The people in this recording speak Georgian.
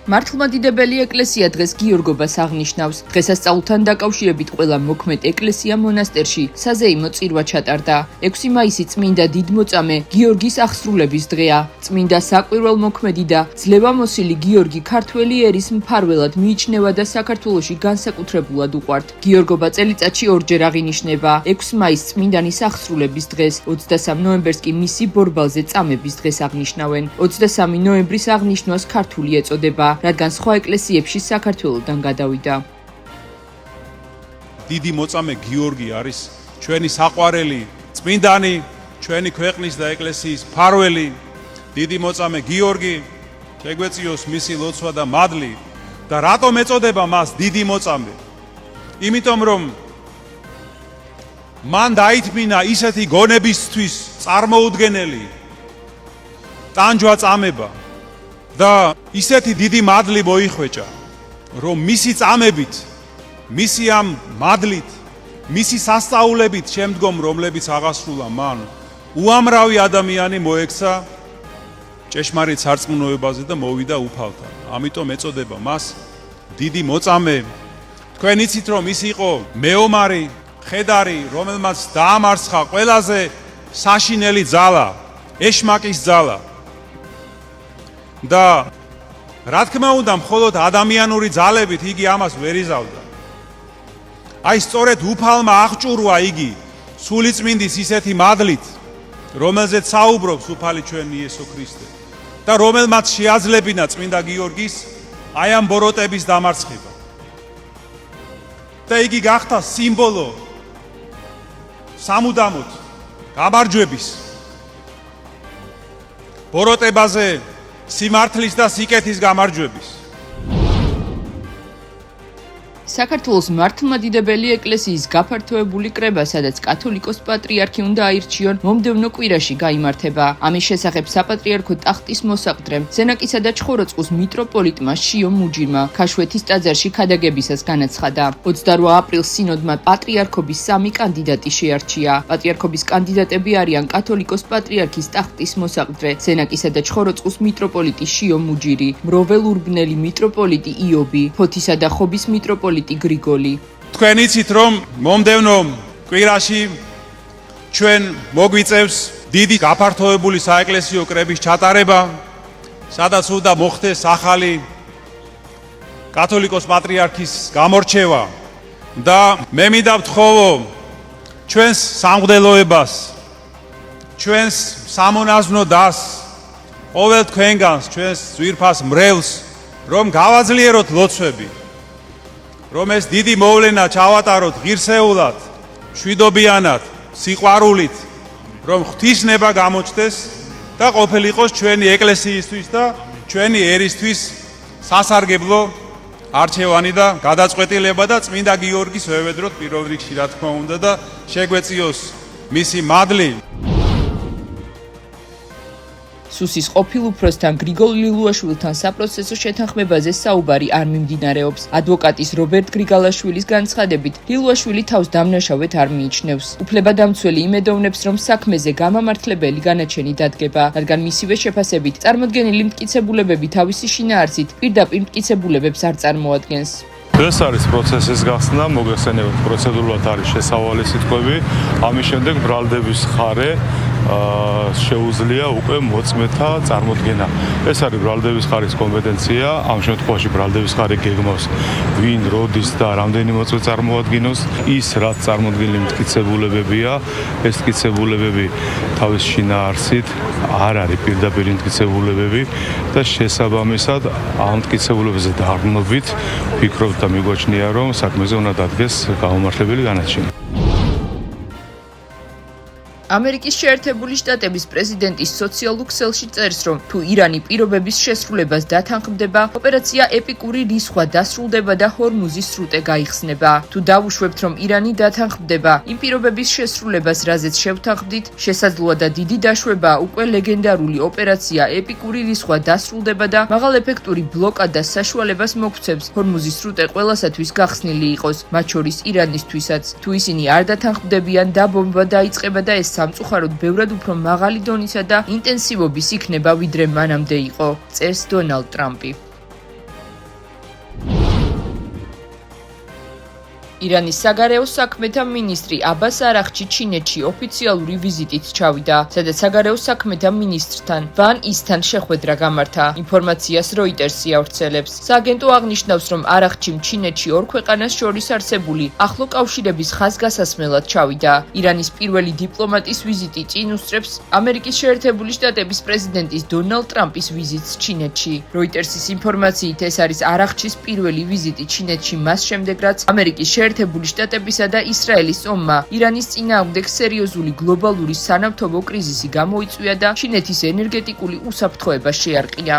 მართლმადიდებელი ეკლესია დღეს გიორგობას აღნიშნავს. დღესასწაულთან დაკავშირებით ყველა მოქმედ ეკლესია მონასტერში საზეიმო წირვა ჩატარდა. 6 მაისი წმინდა დიდმოწამე გიორგის აღსრულების დღეა. წმინდა საკვირველ მოქმედი და ძლევამოსილი გიორგი ქართველი ერის მფარველად მიიჩნევა და საქართველოში განსაკუთრებულად უყვართ. გიორგობა წელიწადში ორჯერ აღინიშნება. 6 მაისს წმინდანის აღსრულების დღეს, 23 ნოემბერს კი მისი ბორბალზე წამების დღეს აღნიშნავენ. 23 ნოემბრის აღნიშვნას ქართული ეწოდება, რადგან სხვა ეკლესიებში საქართველოდან გადავიდა. დიდი მოწამე გიორგი არის ჩვენი საყვარელი წმინდანი, ჩვენი ქვეყნის და ეკლესიის მფარველი. დიდი მოწამე გიორგი, შეგვეციოს მისი ლოცვა და მადლი. და რატომ ეწოდება მას დიდი მოწამე? იმიტომ რომ მან დაითმინა ისეთი გონებისთვის წარმოუდგენელი ტანჯვა წამება და ისეთი დიდი მადლი მოიხვეჭა, რომ მისი წამებით, მისი ამ მადლით, მისი სასწაულებით შემდგომ, რომლებიც აღასრულა მან, უამრავი ადამიანი მოექცა ჭეშმარიტ სარწმუნოებაზე და მოვიდა უფალთან. ამიტომ ეწოდება მას დიდი მოწამე. თქვენ იცით, რომ ის იყო მეომარი, ხედარი, რომელმაც დაამარცხა ყველაზე საშინელი ძალა, ეშმაკის ძალა. და რა თქმა უნდა, მხოლოდ ადამიანური ძალებით იგი ამას ვერ იზავდა. აი სწორედ უფალმა აღჭურვა იგი სულიწმინდის ისეთი მადლით, რომელზეც საუბრობს უფალი ჩვენ იესო ქრისტე და რომელმაც შეაძლებინა წმინდა გიორგის აი ამ ბოროტების დამარცხება. და იგი გახდა სიმბოლო სამუდამოდ გამარჯვების, ბოროტებაზე სიმართლის და სიკეთის გამარჯვების. საქართველოს მართლმადიდებელი ეკლესიის გაფართოებული კრება, სადაც კათოლიკოს პატრიარქი უნდა აირჩიონ, მომდევნო კვირაში გაიმართება. ამის შესახებ საპატრიარქო ტახტის მოსაყდრემ, სენაკისა და ჩხოროწყუს მიტროპოლიტმა შიო მუჯირმა ქაშვეთის ტაძარში ქადაგებისას განაცხადა. 28 აპრილს სინოდმა პატრიარქობის 3 კანდიდატი შეარჩია. პატრიარქობის კანდიდატები არიან კათოლიკოს პატრიარქის ტახტის მოსაყდრე, სენაკისა და ჩხოროწყუს მიტროპოლიტი შიო მუჯირი, მროველურბნელი მიტროპოლიტი იობი, ფოთისა და ხობის მიტროპოლიტი გრიგოლი. თქვენ იცით, რომ მომდევნო კვირაში ჩვენ მოგვიწევს დიდი გაფართოებული საეკლესიო კრების ჩატარება, სადაც უნდა მოხდეს ახალი კათოლიკოს პატრიარქის გამორჩევა და მე მინდა ვთხოვო ჩვენს სამღვდელოებას, ჩვენს სამონაზვნო დასს, ყოველ თქვენგანს, ჩვენს ძვირფას მრევლს, რომ გავაძლიეროთ ლოცვები, რომ ეს დიდი მოვლენა ჩავატაროთ ღირსეულად, მშვიდობიანად, სიყვარულით, რომ ღვთისნება გამოჩნდეს და ყოფილიყოს ჩვენი ეკლესიისთვის და ჩვენი ერისთვის სასარგებლო არჩევანი და გადაწყვეტილება და წმინდა გიორგის ვევედროთ პირველ რიგში, რა თქმა უნდა, და შეგვეციოს მისი მადლი. სუსის ყოფილ უფროსთან გრიგოლ ლილუაშვილთან საპროცესო შეთანხმებაზე საუბარი არ მიმდინარეობს. ადვოკატის რობერტ გრიგალაშვილის განცხადებით, ლილუაშვილი თავს დამნაშავედ არ მიიჩნევს. უფლებადამცველი იმედოვნებს, რომ საქმეზე გამამართლებელი განაჩენი დადგება, რადგან მისივე შეფასებით წარმოდგენილი მტკიცებულებები თავისი შინაარსით პირდაპირ მტკიცებულებებს არ წარმოადგენს. ეს არის პროცესის გახსნა, მოგეხსენებათ, პროცედურულად არის შესავალი სიტყვები, ამის შემდეგ ბრალდების ხარე შეუძლია უკვე მოწმეთა წარმოდგენა. ეს არის ბრალდების ხარის კომპეტენცია, ამ შემთხვევაში ბრალდების ხარი გეგმავს ვინ, როდის და რამდენი მოწმე წარმოადგინოს. ის რაც წარმოდგენილი მტკიცებულებებია, ეს მტკიცებულებები თავის შინაარსით არ არის პირდაპირ მტკიცებულებები და შესაბამისად ამ მტკიცებულებებზე დაღმობით ვფიქრობ და მიგვაჩნია, რომ საქმეზე უნდა დადგეს გამომართლებელი განაჩენი. ამერიკის შეერთებული შტატების პრეზიდენტის სოციალურ ქსელში წერს, რომ თუ ირანი პირობების შესრულებას დათანხმდება, ოპერაცია ეპიკური რისხვა დასრულდება და ჰორმუზის სრუტე გაიხსნება. თუ დავუშვებთ, რომ ირანი დათანხმდება იმ პირობების შესრულებას, რაზეც შევთანხმდით, შესაძლოა და დიდი დაშვებაა უკვე ლეგენდარული ოპერაცია ეპიკური რისხვა დასრულდება და მაღალეფექტური ბლოკადას საშუალებას მოგვცემს ჰორმუზის სრუტე ყველასათვის გახსნილი იყოს, მათ შორის ირანისთვისაც. თუ ისინი არ დათანხმდებიან, დაბომბვა დაიწყება და ეს სამწუხაროდ ბევრად უფრო მაღალი დონისა და ინტენსივობის იქნება, ვიდრე მანამდე იყო, წერს დონალდ ტრამპი. ირანის საგარეო საქმეთა მინისტრი აბას არაღჩი ჩინეთში ოფიციალური ვიზიტით ჩავიდა, სადაც საგარეო საქმეთა მინისტრთან ვან ისთან შეხვედრა გამართა. ინფორმაციას როიტერსი ავრცელებს. სააგენტო აღნიშნავს, რომ არაღჩიმ ჩინეთში ორ ქვეყანას შორის არსებული ახლო კავშირების ხაზგასასმელად ჩავიდა. ირანის პირველი დიპლომატის ვიზიტი წინ უსწრებს ამერიკის შეერთებული შტატების პრეზიდენტის დონალდ ტრამპის ვიზიტს ჩინეთში. როიტერსის ინფორმაციით ეს არის არაღჩის პირველი ვიზიტი ჩინეთში მას შემდეგ, რაც ამერიკის შეერთებული შტატებისა და ისრაელის ომმა ირანის წინააღმდეგ სერიოზული გლობალური სანავთობო კრიზისი გამოიწვია და ჩინეთის ენერგეტიკული უსაფრთხოება შეარყია.